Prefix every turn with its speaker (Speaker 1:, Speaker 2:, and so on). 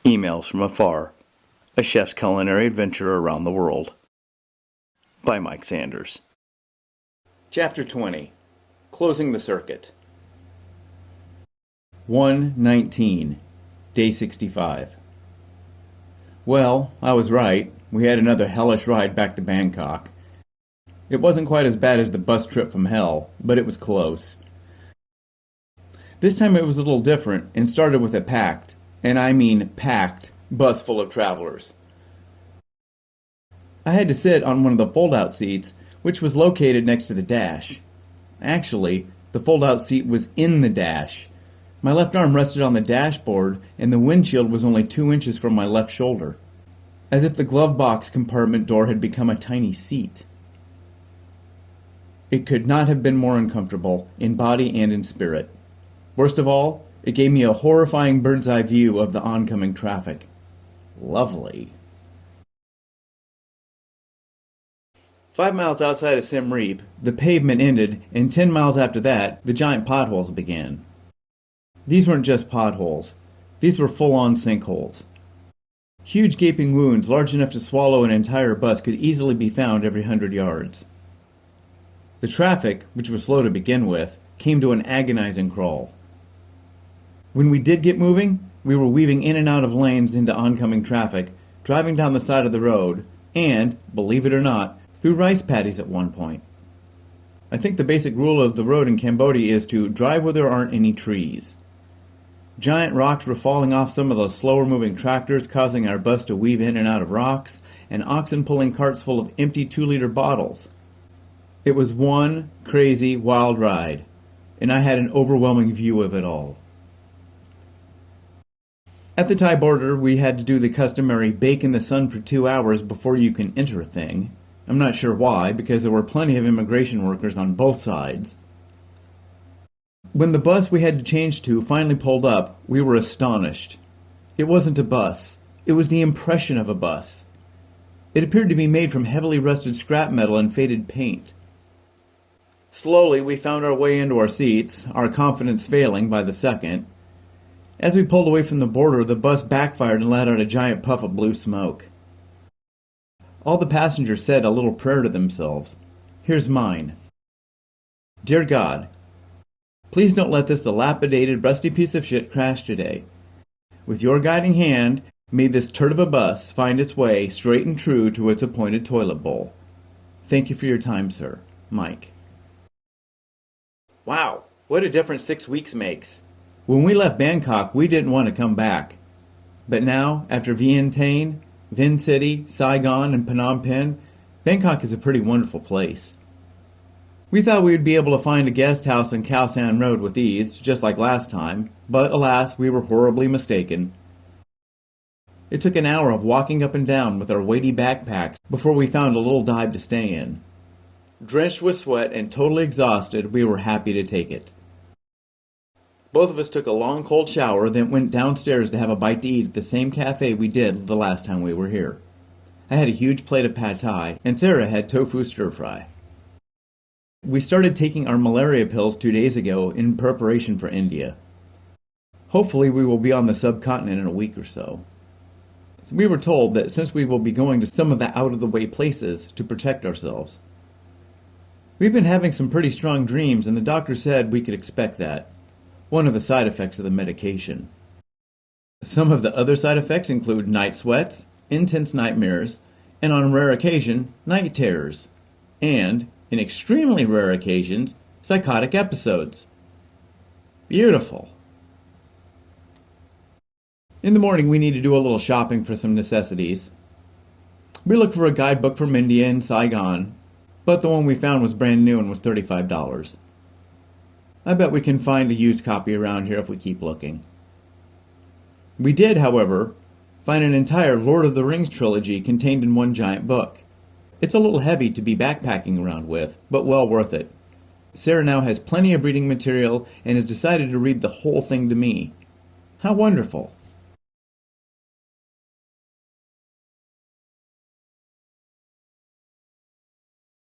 Speaker 1: Emails from Afar, a chef's culinary adventure around the world. By Mike Sanders. Chapter 20. Closing the Circuit. 1/19, Day 65. Well, I was right. We had another hellish ride back to Bangkok. It wasn't quite as bad as the bus trip from hell, but it was close. This time it was a little different and started with a packed, and I mean packed, bus full of travelers. I had to sit on one of the fold-out seats, which was located next to the dash. Actually, the fold-out seat was in the dash. My left arm rested on the dashboard, and the windshield was only 2 inches from my left shoulder, as if the glove box compartment door had become a tiny seat. It could not have been more uncomfortable, in body and in spirit. Worst of all, it gave me a horrifying bird's-eye view of the oncoming traffic. Lovely. 5 miles outside of Siem Reap, the pavement ended, and 10 miles after that, the giant potholes began. These weren't just potholes. These were full-on sinkholes. Huge gaping wounds large enough to swallow an entire bus could easily be found every 100 yards. The traffic, which was slow to begin with, came to an agonizing crawl. When we did get moving, we were weaving in and out of lanes into oncoming traffic, driving down the side of the road, and, believe it or not, through rice paddies at one point. I think the basic rule of the road in Cambodia is to drive where there aren't any trees. Giant rocks were falling off some of those slower-moving tractors, causing our bus to weave in and out of rocks, and oxen pulling carts full of empty 2-liter bottles. It was one crazy, wild ride, and I had an overwhelming view of it all. At the Thai border, we had to do the customary bake in the sun for 2 hours before you can enter a thing. I'm not sure why, because there were plenty of immigration workers on both sides. When the bus we had to change to finally pulled up, we were astonished. It wasn't a bus. It was the impression of a bus. It appeared to be made from heavily rusted scrap metal and faded paint. Slowly, we found our way into our seats, our confidence failing by the second. As we pulled away from the border, the bus backfired and let out a giant puff of blue smoke. All the passengers said a little prayer to themselves. Here's mine. Dear God, please don't let this dilapidated, rusty piece of shit crash today. With your guiding hand, may this turd of a bus find its way straight and true to its appointed toilet bowl. Thank you for your time, sir. Mike. Wow, what a difference 6 weeks makes. When we left Bangkok, we didn't want to come back. But now, after Vientiane, Vin City, Saigon, and Phnom Penh, Bangkok is a pretty wonderful place. We thought we would be able to find a guest house on Khao San Road with ease, just like last time, but alas, we were horribly mistaken. It took an hour of walking up and down with our weighty backpacks before we found a little dive to stay in. Drenched with sweat and totally exhausted, we were happy to take it. Both of us took a long cold shower, then went downstairs to have a bite to eat at the same cafe we did the last time we were here. I had a huge plate of pad thai, and Sarah had tofu stir-fry. We started taking our malaria pills 2 days ago in preparation for India. Hopefully we will be on the subcontinent in a week or so. We were told that since we will be going to some of the out-of-the-way places to protect ourselves. We've been having some pretty strong dreams, and the doctor said we could expect that. One of the side effects of the medication. Some of the other side effects include night sweats, intense nightmares, and on rare occasion, night terrors. And, in extremely rare occasions, psychotic episodes. Beautiful. In the morning, we need to do a little shopping for some necessities. We looked for a guidebook from India and Saigon, but the one we found was brand new and was $35. I bet we can find a used copy around here if we keep looking. We did, however, find an entire Lord of the Rings trilogy contained in one giant book. It's a little heavy to be backpacking around with, but well worth it. Sarah now has plenty of reading material and has decided to read the whole thing to me. How wonderful!